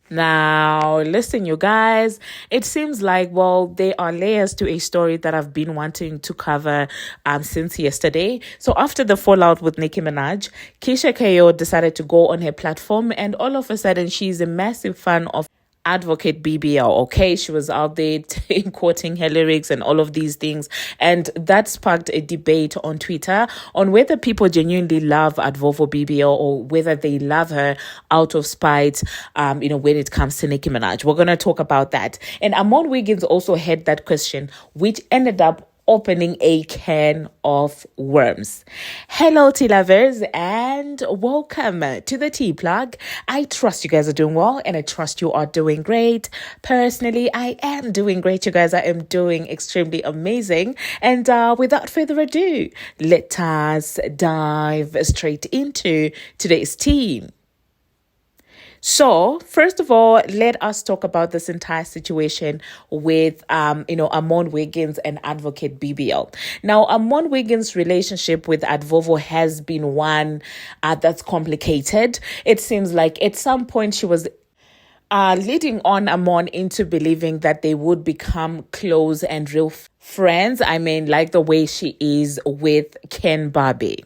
Now, listen, you guys, it seems like, well, there are layers to a story that I've been wanting to cover since yesterday. So after the fallout with Nicki Minaj, Keisha Ko decided to go on her platform, and all of a sudden she's a massive fan of advocate BBL. Okay, she was out there quoting her lyrics and all of these things, and that sparked a debate on Twitter on whether people genuinely love Advovo BBL or whether they love her out of spite. When it comes to Nicki Minaj, we're gonna talk about that. And Armon Wiggins also had that question, which ended up opening a can of worms. Hello, tea lovers, and welcome to the tea plug. I trust you guys are doing well, and I trust you are doing great. Personally, I am doing great, you guys. I am doing extremely amazing. And without further ado, let us dive straight into today's tea. So, first of all, let us talk about this entire situation with, Armon Wiggins and advocate BBL. Now, Armon Wiggins' relationship with Advovo has been one that's complicated. It seems like at some point she was leading on Armon into believing that they would become close and real friends. I mean, like the way she is with Ken Barbie.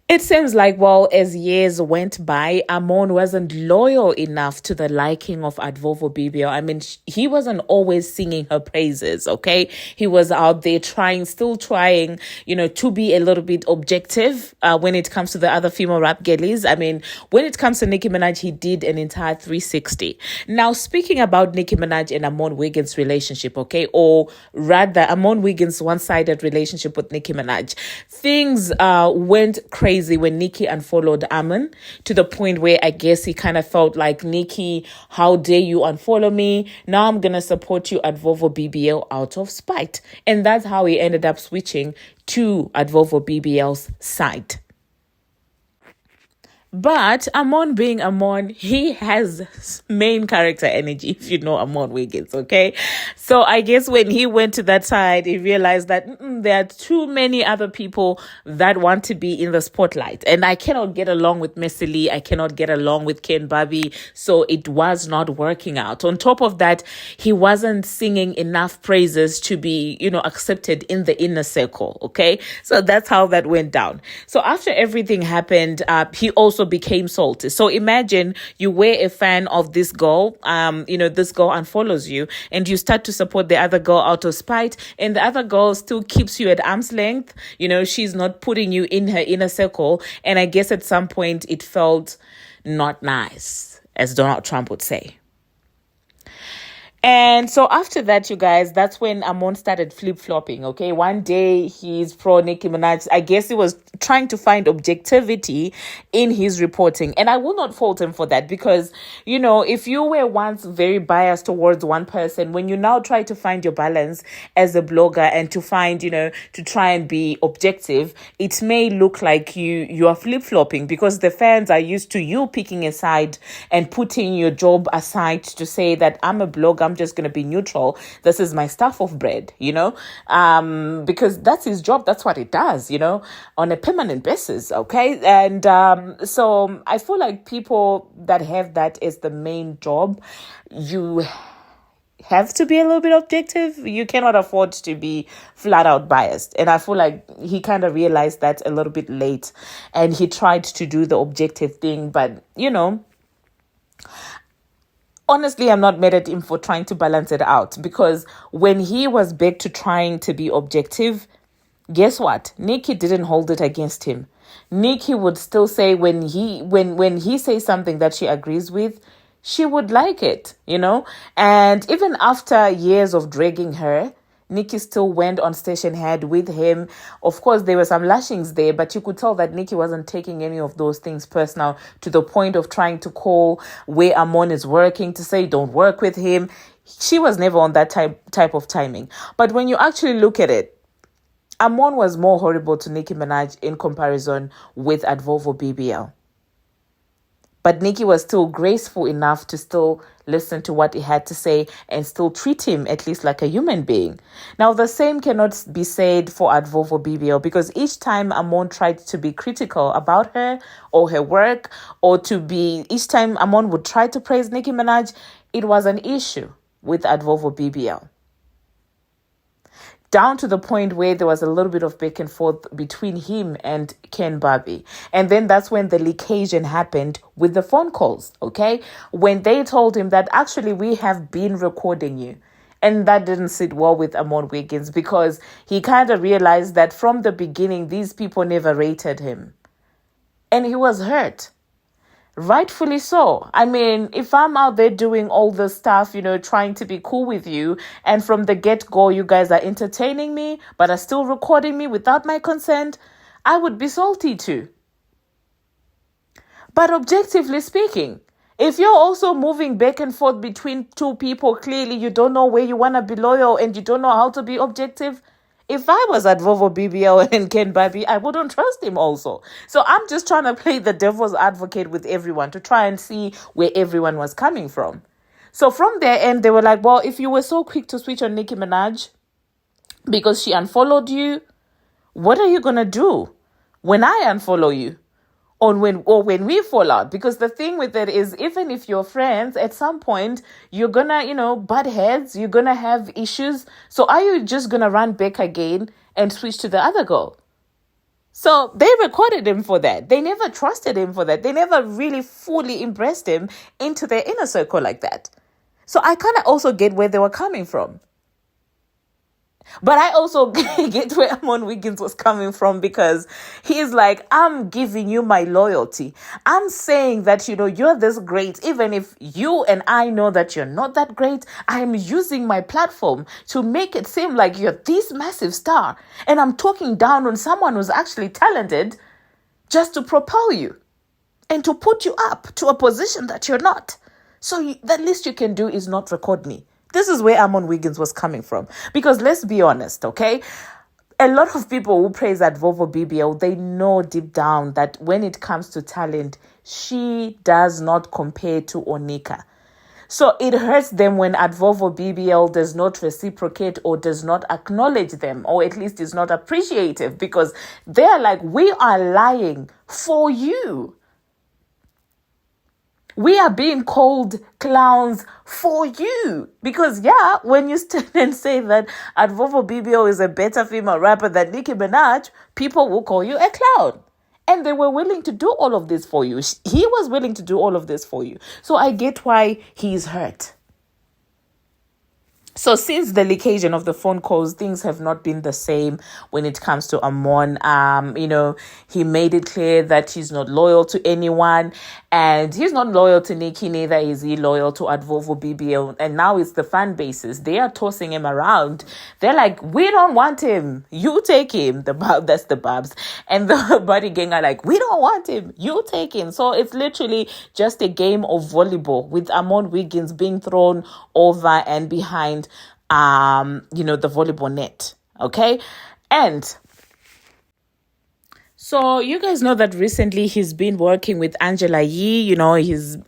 It seems like, well, as years went by, Armon wasn't loyal enough to the liking of Advovo BBL. I mean, he wasn't always singing her praises, okay? He was out there still trying, to be a little bit objective when it comes to the other female rap girlies. I mean, when it comes to Nicki Minaj, he did an entire 360. Now, speaking about Nicki Minaj and Armon Wiggins' relationship, okay? Or rather, Armon Wiggins' one-sided relationship with Nicki Minaj. Things went crazy when Nicki unfollowed Armon, to the point where I guess he kind of felt like, Nicki, how dare you unfollow me? Now I'm going to support you Advovo BBL out of spite. And that's how he ended up switching to Advovo BBL's side. But Armon being Armon, he has main character energy, if you know Armon Wiggins, okay? So I guess when he went to that side, he realized that there are too many other people that want to be in the spotlight. And I cannot get along with Missy Lee. I cannot get along with Ken Barbie. So it was not working out. On top of that, he wasn't singing enough praises to be, accepted in the inner circle, okay? So that's how that went down. So after everything happened, he also became salty. So imagine you were a fan of this girl, this girl unfollows you and you start to support the other girl out of spite, and the other girl still keeps you at arm's length. She's not putting you in her inner circle. And I guess at some point it felt not nice, as Donald Trump would say. And so after that, you guys, that's when Armon started flip-flopping, okay? One day he's pro Nicki Minaj. I guess he was trying to find objectivity in his reporting. And I will not fault him for that because, if you were once very biased towards one person, when you now try to find your balance as a blogger and to find, to try and be objective, it may look like you are flip-flopping because the fans are used to you picking a side and putting your job aside to say that I'm a blogger, I'm just going to be neutral. This is my stuff of bread, because that's his job. That's what he does, on a permanent basis. Okay. And so I feel like people that have that as the main job, you have to be a little bit objective. You cannot afford to be flat out biased. And I feel like he kind of realized that a little bit late and he tried to do the objective thing, but honestly, I'm not mad at him for trying to balance it out because when he was back to trying to be objective, guess what? Nicki didn't hold it against him. Nicki would still say when he says something that she agrees with, she would like it, And even after years of dragging her, Nicki still went on station head with him. Of course, there were some lashings there, but you could tell that Nicki wasn't taking any of those things personal to the point of trying to call where Armon is working to say, don't work with him. She was never on that type of timing. But when you actually look at it, Armon was more horrible to Nicki Minaj in comparison with Advovo BBL. But Nicki was still graceful enough to still listen to what he had to say and still treat him at least like a human being. Now, the same cannot be said for Advovo BBL, because each time Armon tried to be critical about her or her work, each time Armon would try to praise Nicki Minaj, it was an issue with Advovo BBL. Down to the point where there was a little bit of back and forth between him and Ken Barbie. And then that's when the leakage happened with the phone calls, okay? When they told him that actually we have been recording you. And that didn't sit well with Armon Wiggins, because he kind of realized that from the beginning, these people never rated him. And he was hurt. Rightfully so. I mean, if I'm out there doing all this stuff, trying to be cool with you, and from the get-go you guys are entertaining me, but are still recording me without my consent, I would be salty too. But objectively speaking, if you're also moving back and forth between two people, clearly you don't know where you want to be loyal and you don't know how to be objective. If I was at Vovo BBL and Ken Barbie, I wouldn't trust him also. So I'm just trying to play the devil's advocate with everyone to try and see where everyone was coming from. So from their end, they were like, well, if you were so quick to switch on Nicki Minaj because she unfollowed you, what are you going to do when I unfollow you? Or when we fall out? Because the thing with it is, even if you're friends, at some point you're gonna, butt heads, you're gonna have issues. So are you just gonna run back again and switch to the other girl? So they recorded him for that. They never trusted him for that. They never really fully embraced him into their inner circle like that. So I kind of also get where they were coming from. But I also get where Armon Wiggins was coming from, because he's like, I'm giving you my loyalty. I'm saying that, you're this great. Even if you and I know that you're not that great, I'm using my platform to make it seem like you're this massive star. And I'm talking down on someone who's actually talented just to propel you and to put you up to a position that you're not. So the least you can do is not record me. This is where Armon Wiggins was coming from. Because let's be honest, okay? A lot of people who praise Advovo BBL, they know deep down that when it comes to talent, she does not compare to Onika. So it hurts them when Advovo BBL does not reciprocate or does not acknowledge them, or at least is not appreciative, because they're like, we are lying for you. We are being called clowns for you. Because, when you stand and say that Advovo BBL is a better female rapper than Nicki Minaj, people will call you a clown. And they were willing to do all of this for you. He was willing to do all of this for you. So I get why he's hurt. So since the leakage of the phone calls, things have not been the same when it comes to Armon. He made it clear that he's not loyal to anyone, and he's not loyal to Nicki, neither is he loyal to Advovo BBL. And now it's the fan bases. They are tossing him around. They're like, we don't want him. You take him. That's the Babs. And the Body Gang are like, we don't want him. You take him. So it's literally just a game of volleyball with Armon Wiggins being thrown over and behind the volleyball net. Okay. And so you guys know that recently he's been working with Angela Yee.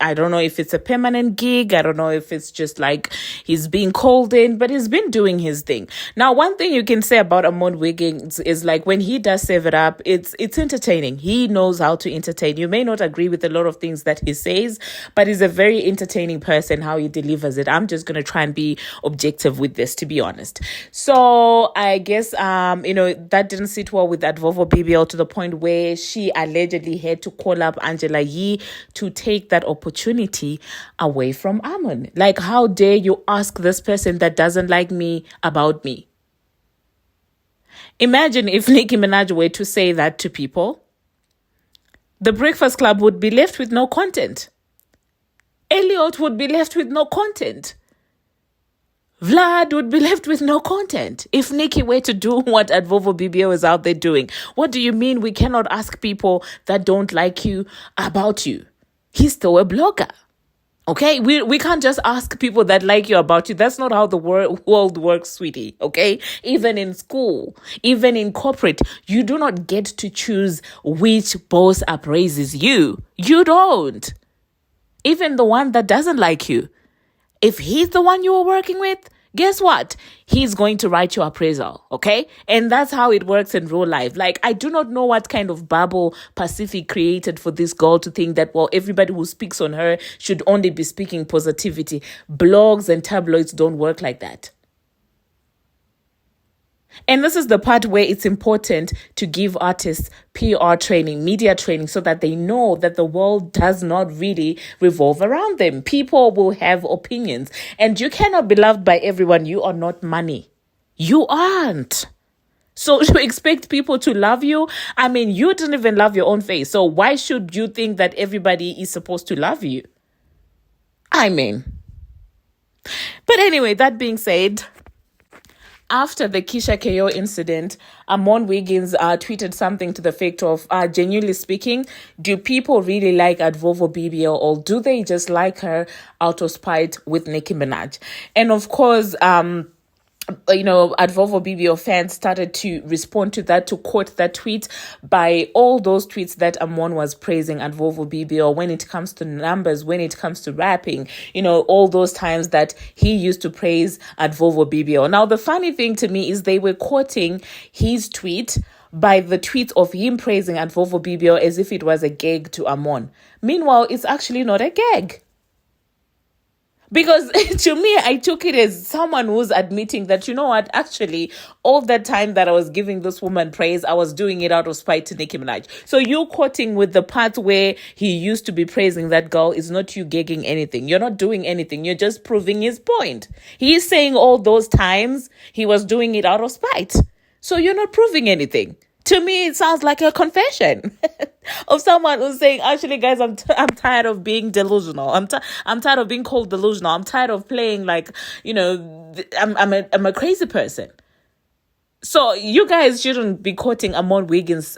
I don't know if it's a permanent gig. I don't know if it's just like he's being called in, but he's been doing his thing. Now, one thing you can say about Armon Wiggins is, like, when he does serve it up, it's entertaining. He knows how to entertain. You may not agree with a lot of things that he says, but he's a very entertaining person, how he delivers it. I'm just going to try and be objective with this, to be honest. So I guess, that didn't sit well with Advovo BBL, to the point where she allegedly had to call up Angela Yee to take that opportunity away from Armon. Like, how dare you ask this person that doesn't like me about me? Imagine if Nicki Minaj were to say that to people. The Breakfast Club would be left with no content. Elliot would be left with no content. Vlad would be left with no content if Nicki were to do what Advovo BBL is out there doing. What do you mean we cannot ask people that don't like you about you? He's still a blogger. Okay? We can't just ask people that like you about you. That's not how the world works, sweetie. Okay? Even in school, even in corporate, you do not get to choose which boss appraises you. You don't. Even the one that doesn't like you. If he's the one you were working with, guess what? He's going to write your appraisal, okay? And that's how it works in real life. Like, I do not know what kind of bubble Pacific created for this girl to think that, well, everybody who speaks on her should only be speaking positivity. Blogs and tabloids don't work like that. And this is the part where it's important to give artists PR training, media training, so that they know that the world does not really revolve around them. People will have opinions, and you cannot be loved by everyone. You are not money. You aren't. So to expect people to love you, I mean, you didn't even love your own face. So why should you think that everybody is supposed to love you? I mean, but anyway, that being said, after the Keisha KO incident, Armon Wiggins tweeted something to the effect of, genuinely speaking, do people really like Advovo BBL, or do they just like her out of spite with Nicki Minaj? And of course, Advovo BBL fans started to respond to that, to quote that tweet by all those tweets that Armon was praising Advovo BBL when it comes to numbers, when it comes to rapping, all those times that he used to praise Advovo BBL. Now, the funny thing to me is they were quoting his tweet by the tweet of him praising Advovo BBL as if it was a gag to Armon. Meanwhile, it's actually not a gag. Because to me, I took it as someone who's admitting that, you know what, actually, all that time that I was giving this woman praise, I was doing it out of spite to Nicki Minaj. So you quoting with the part where he used to be praising that girl is not you gagging anything. You're not doing anything. You're just proving his point. He's saying all those times he was doing it out of spite. So you're not proving anything. To me, it sounds like a confession of someone who's saying, actually, guys, I'm tired of being delusional. I'm tired of being called delusional. I'm tired of playing like, I'm a crazy person. So you guys shouldn't be quoting Armon Wiggins,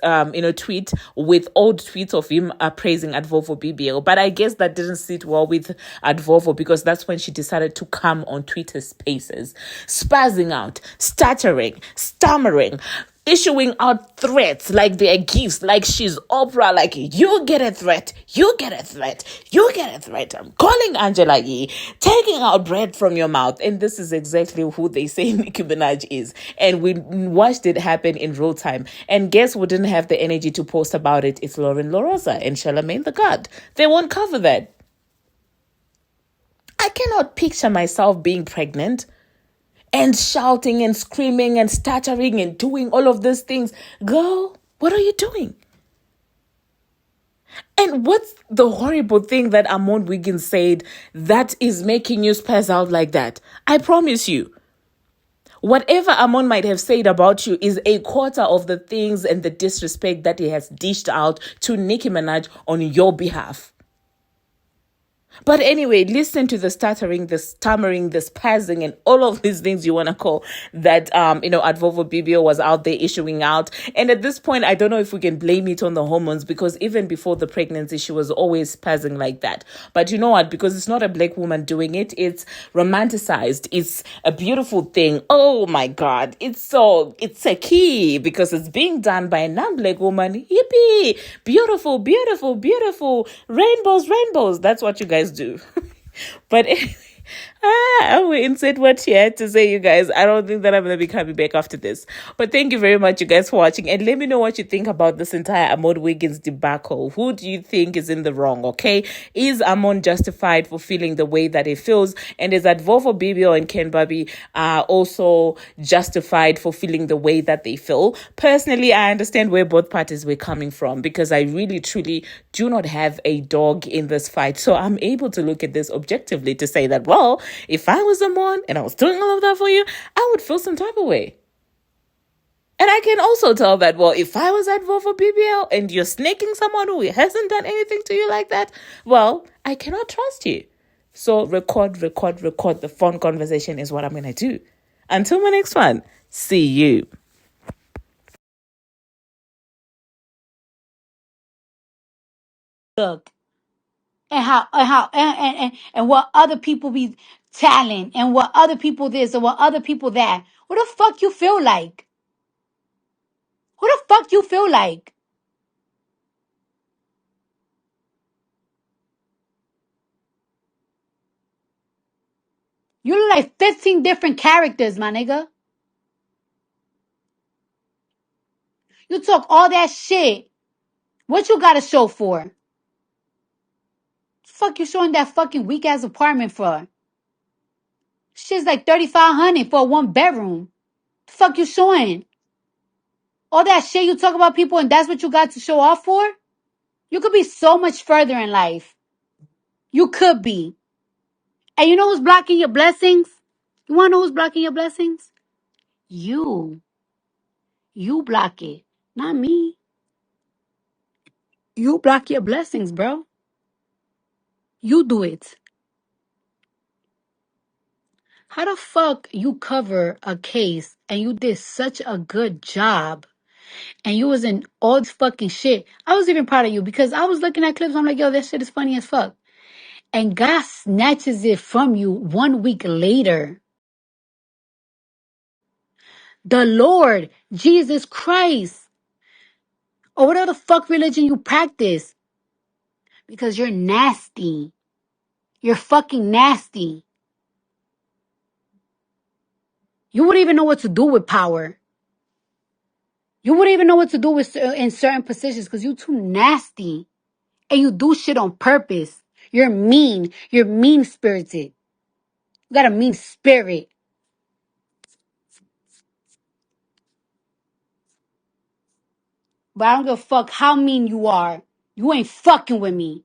tweet with old tweets of him praising Advovo BBL. But I guess that didn't sit well with Advovo, because that's when she decided to come on Twitter Spaces, spazzing out, stuttering, stammering, issuing out threats like they're gifts, like she's Oprah, like you get a threat, you get a threat, you get a threat. I'm calling Angela Yee, taking out bread from your mouth. And this is exactly who they say Nicki Minaj is. And we watched it happen in real time. And guess who didn't have the energy to post about it? It's Lauren LaRosa and Charlamagne the God. They won't cover that. I cannot picture myself being pregnant and shouting and screaming and stuttering and doing all of these things. Girl, what are you doing? And what's the horrible thing that Armon Wiggins said that is making you spaz out like that? I promise you, whatever Armon might have said about you is a quarter of the things and the disrespect that he has dished out to Nicki Minaj on your behalf. But anyway, listen to the stuttering, the stammering, the spazzing, and all of these things you want to call that, Advovo BBL was out there issuing out. And at this point, I don't know if we can blame it on the hormones, because even before the pregnancy, she was always spazzing like that. But you know what? Because it's not a black woman doing it, it's romanticized. It's a beautiful thing. Oh my God. It's a key because it's being done by a non-black woman. Yippee! Beautiful, beautiful, beautiful. Rainbows, rainbows. That's what you guys do. But anyway, I will insert what she had to say, you guys. I don't think that I'm going to be coming back after this. But thank you very much, you guys, for watching. And let me know what you think about this entire Armon Wiggins debacle. Who do you think is in the wrong, okay? Is Armon justified for feeling the way that he feels? And is Advovo BBL and Ken Bobby also justified for feeling the way that they feel? Personally, I understand where both parties were coming from, because I really, truly do not have a dog in this fight. So I'm able to look at this objectively to say that, well, if I was Armon and I was doing all of that for you, I would feel some type of way. And I can also tell that, well, if I was at Advovo BBL and you're snaking someone who hasn't done anything to you like that, well, I cannot trust you. So record. The phone conversation is what I'm going to do. Until my next one, see you. Look, and what other people be telling, and what other people this and what other people that. What the fuck you feel like? Who the fuck you feel like? You look like 15 different characters, my nigga. You talk all that shit. What you got to show for? Fuck you showing that fucking weak ass apartment for? Shit's like 3,500 for a 1 bedroom. Fuck you showing? All that shit you talk about people and that's what you got to show off for? You could be so much further in life. You could be. And you know who's blocking your blessings? You wanna know who's blocking your blessings? You. You block it. Not me. You block your blessings, bro. You do it. How the fuck you cover a case and you did such a good job and you was in all this fucking shit? I was even proud of you because I was looking at clips. I'm like, yo, that shit is funny as fuck. And God snatches it from you 1 week later. The Lord, Jesus Christ, or whatever the fuck religion you practice, because you're nasty. You're fucking nasty. You wouldn't even know what to do with power. You wouldn't even know what to do with in certain positions because you're too nasty. And you do shit on purpose. You're mean. You're mean spirited. You got a mean spirit. But I don't give a fuck how mean you are. You ain't fucking with me.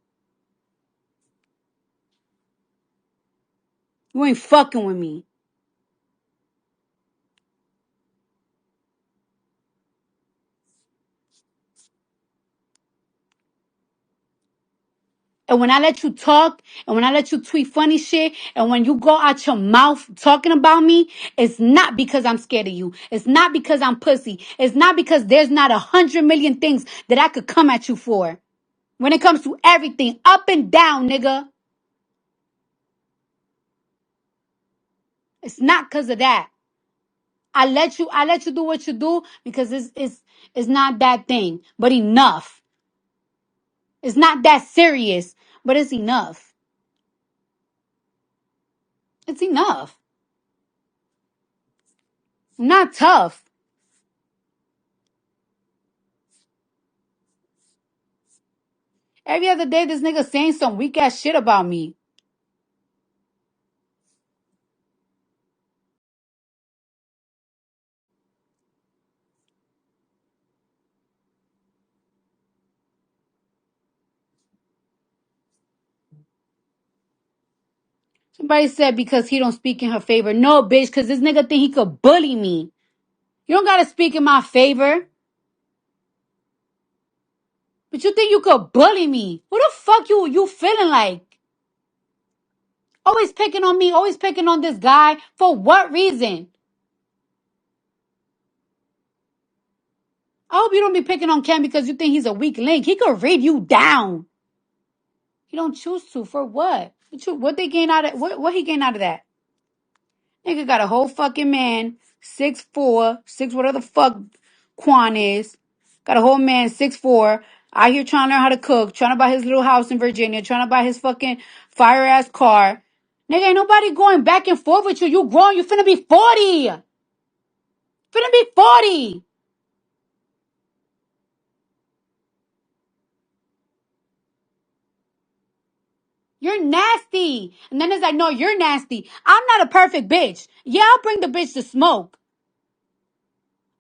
You ain't fucking with me. And when I let you talk, and when I let you tweet funny shit, and when you go out your mouth talking about me, it's not because I'm scared of you. It's not because I'm pussy. It's not because there's not 100 million things that I could come at you for. When it comes to everything, up and down, nigga. It's not because of that. I let you do what you do because it's not that thing. But enough. It's not that serious, but it's enough. It's enough. I'm not tough. Every other day, this nigga saying some weak ass shit about me. Somebody said because he don't speak in her favor. No, bitch, because this nigga think he could bully me. You don't gotta speak in my favor. But you think you could bully me. Who the fuck you feeling like? Always picking on me, always picking on this guy. For what reason? I hope you don't be picking on Ken because you think he's a weak link. He could read you down. He don't choose to. For what? What they gain out of what he gain out of that? Nigga got a whole fucking man, 6'4", whatever the fuck Quan is. Got a whole man, 6'4", out here trying to learn how to cook, trying to buy his little house in Virginia, trying to buy his fucking fire ass car. Nigga, ain't nobody going back and forth with you. You grown, you finna be 40. Finna be 40. You're nasty. And then it's like, no, you're nasty. I'm not a perfect bitch. Yeah, I'll bring the bitch to smoke.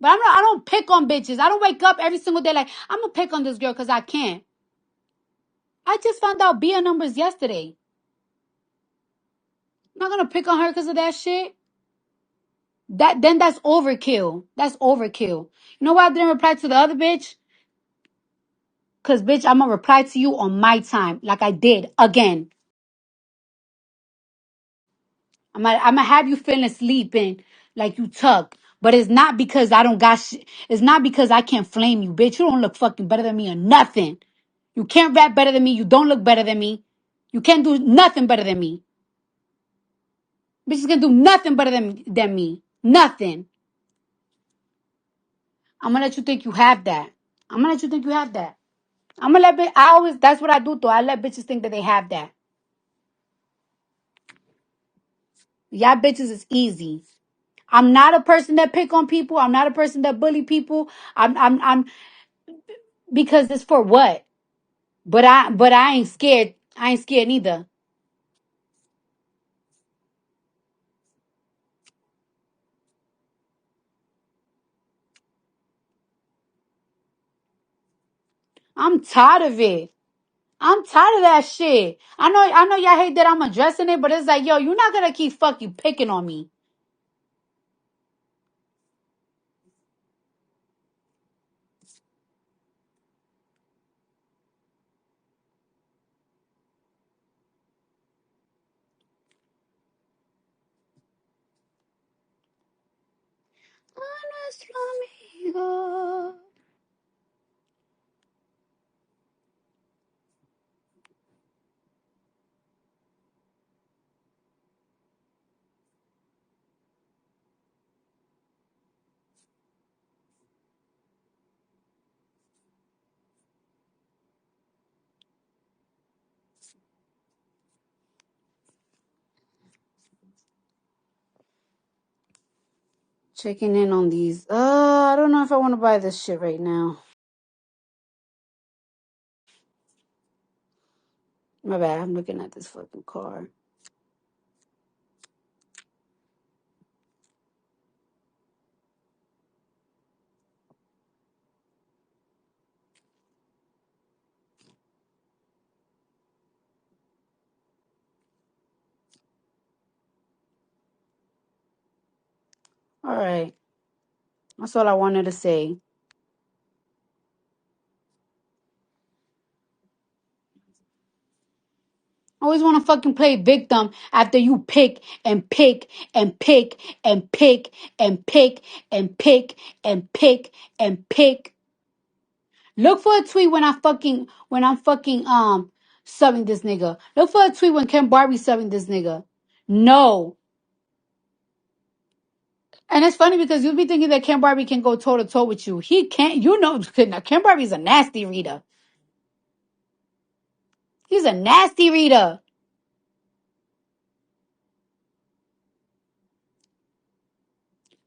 But I don't pick on bitches. I don't wake up every single day like, I'm gonna pick on this girl because I can. I just found out Bia numbers yesterday. I'm not gonna pick on her because of that shit. That's overkill. That's overkill. You know why I didn't reply to the other bitch? Cause bitch, I'm gonna reply to you on my time, like I did again. I'm gonna have you feeling sleeping like you tuck. But it's not because I don't got shit. It's not because I can't flame you, bitch. You don't look fucking better than me or nothing. You can't rap better than me. You don't look better than me. You can't do nothing better than me. Bitches can do nothing better than me. Nothing. I'm gonna let you think you have that. I'm gonna let you think you have that. I'm gonna let I always that's what I do though. I let bitches think that they have that. Y'all bitches is easy. I'm not a person that pick on people. I'm not a person that bully people. I'm because it's for what? But I ain't scared. I ain't scared neither. I'm tired of it. I'm tired of that shit. I know y'all hate that I'm addressing it, but it's like, yo, you're not gonna keep fucking picking on me. Nuestro amigo. Checking in on these. I don't know if I want to buy this shit right now. My bad. I'm looking at this fucking car. All right. That's all I wanted to say. Always want to fucking play victim after you pick and pick and pick and pick and pick and pick and pick and pick. Look for a tweet when I'm fucking subbing this nigga. Look for a tweet when Ken Barbie subbing this nigga. No. And it's funny because you'll be thinking that Ken Barbie can go toe to toe with you. He can't. You know, Ken Barbie's a nasty reader. He's a nasty reader.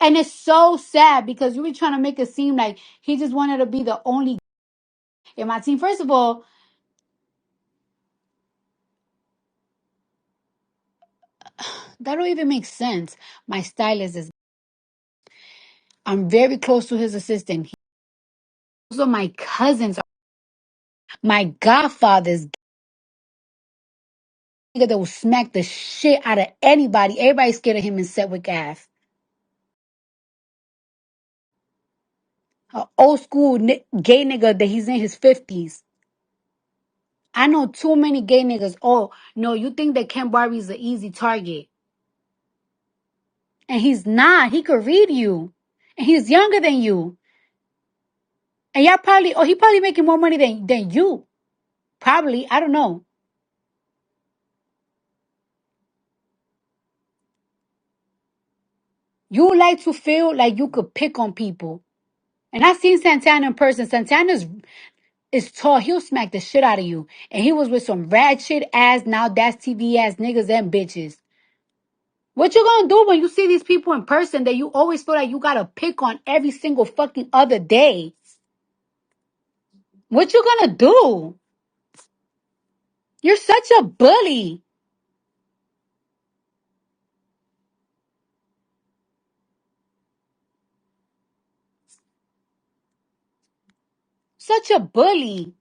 And it's so sad because you be trying to make it seem like he just wanted to be the only in my team. First of all, that don't even make sense. My stylist is. I'm very close to his assistant. Also, my cousins, my godfather's nigga that will smack the shit out of anybody. Everybody's scared of him in set with Gaff. An old school gay nigga that he's in his 50s. I know too many gay niggas. Oh, no, you think that Ken Barbie's an easy target. And he's not. He could read you. And he's younger than you. And y'all probably, he probably making more money than you. Probably. I don't know. You like to feel like you could pick on people. And I've seen Santana in person. Santana's is tall. He'll smack the shit out of you. And he was with some rad shit ass, now that's TV ass niggas and bitches. What you gonna do when you see these people in person that you always feel like you gotta pick on every single fucking other day? What you gonna do? You're such a bully. Such a bully.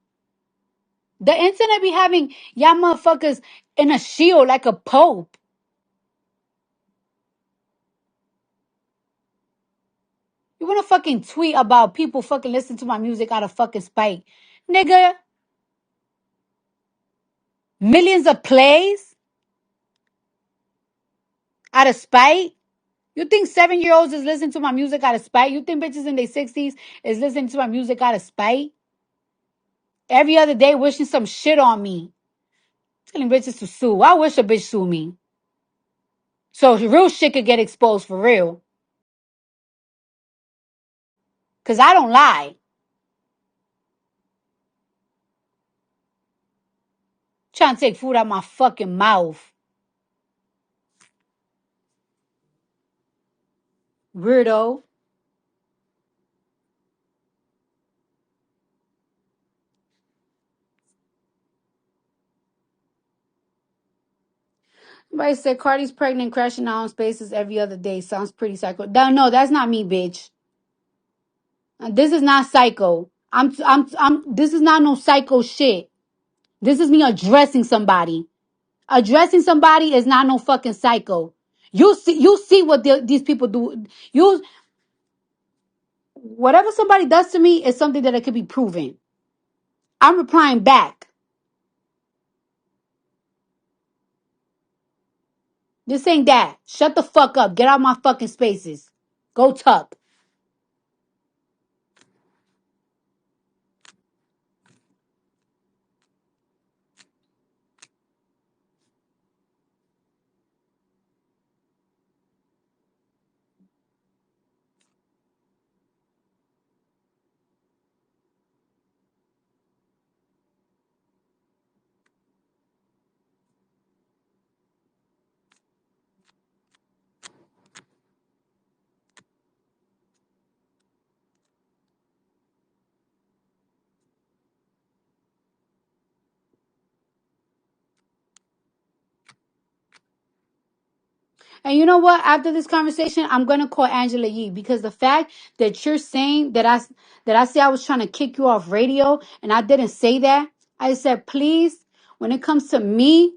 The internet be having y'all motherfuckers in a shield like a pope. You wanna fucking tweet about people fucking listen to my music out of fucking spite. Nigga, millions of plays out of spite? You think 7-year-olds is listening to my music out of spite? You think bitches in their 60s is listening to my music out of spite? Every other day wishing some shit on me. Telling bitches to sue. I wish a bitch sue me. So real shit could get exposed for real. Cause I don't lie. Trying to take food out my fucking mouth. Weirdo. Somebody said Cardi's pregnant, crashing out on spaces every other day. Sounds pretty psycho. No, that's not me, bitch. This is not psycho. This is not no psycho shit. This is me addressing somebody. Addressing somebody is not no fucking psycho. You see what these people do. Whatever somebody does to me is something that it could be proven. I'm replying back. This ain't that. Shut the fuck up. Get out my fucking spaces. Go tuck. And you know what? After this conversation, I'm gonna call Angela Yee because the fact that you're saying that I say I was trying to kick you off radio and I didn't say that. I said, please, when it comes to me,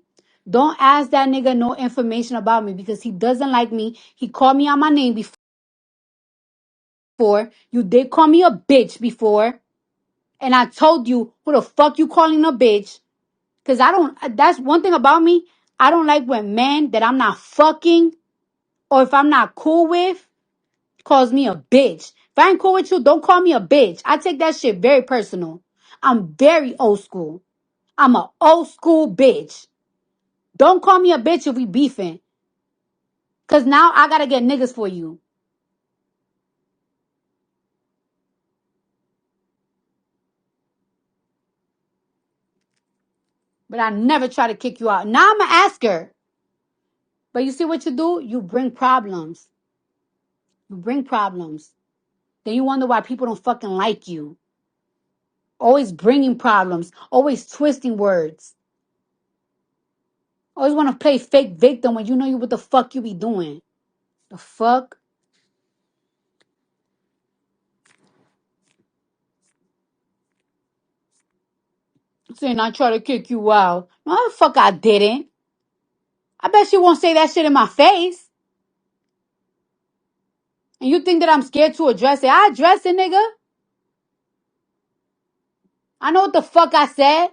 don't ask that nigga no information about me because he doesn't like me. He called me on my name before. You did call me a bitch before. And I told you who the fuck you calling a bitch. Cause I don't that's one thing about me. I don't like when men that I'm not fucking or if I'm not cool with calls me a bitch. If I ain't cool with you, don't call me a bitch. I take that shit very personal. I'm very old school. I'm a old school bitch. Don't call me a bitch if we beefing. Cause now I gotta get niggas for you. But I never try to kick you out. Now I'ma ask her. But you see what you do? You bring problems. You bring problems. Then you wonder why people don't fucking like you. Always bringing problems. Always twisting words. Always want to play fake victim when you know you what the fuck you be doing. The fuck? Saying I try to kick you out. No, the fuck I didn't. I bet she won't say that shit in my face. And you think that I'm scared to address it? I address it, nigga. I know what the fuck I said.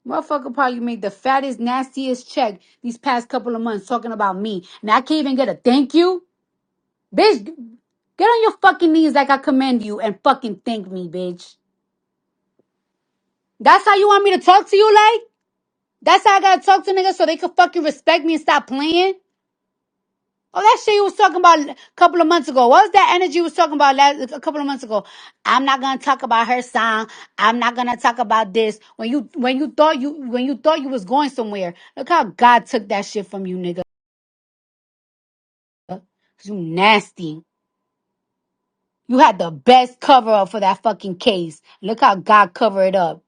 Motherfucker probably made the fattest, nastiest check these past couple of months talking about me. And I can't even get a thank you. Bitch, get on your fucking knees like I command you and fucking thank me, bitch. That's how you want me to talk to you like? That's how I gotta talk to niggas so they can fucking respect me and stop playing? Oh, that shit you was talking about a couple of months ago. What was that energy you was talking about a couple of months ago? I'm not gonna talk about her song. I'm not gonna talk about this. When you thought you was going somewhere. Look how God took that shit from you, nigga. You nasty. You had the best cover up for that fucking case. Look how God covered it up.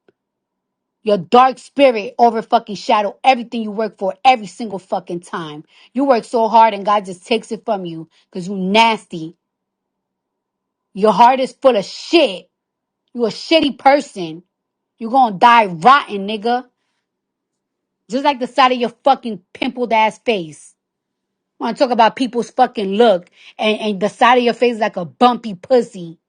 Your dark spirit over fucking shadow everything you work for every single fucking time. You work so hard and God just takes it from you because you nasty. Your heart is full of shit. You a shitty person. You gonna die rotten, nigga. Just like the side of your fucking pimpled ass face. Wanna talk about people's fucking look and the side of your face is like a bumpy pussy.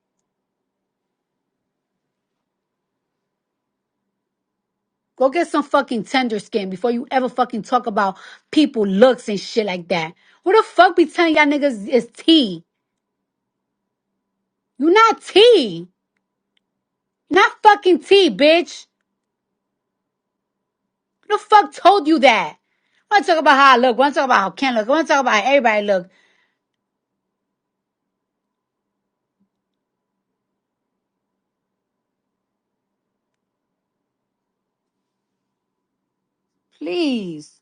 Go get some fucking tender skin before you ever fucking talk about people looks and shit like that. Who the fuck be telling y'all niggas is T? You not T. Not fucking T, bitch. Who the fuck told you that? I wanna talk about how I look. I wanna talk about how Ken look. I wanna talk about how everybody look. Please.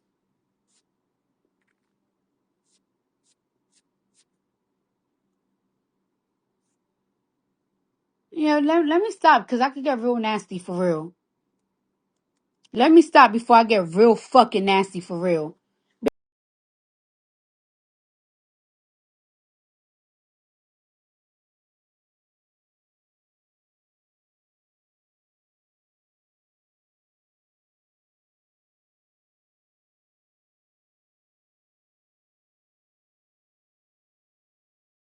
Let me stop because I could get real nasty for real. Let me stop before I get real fucking nasty for real.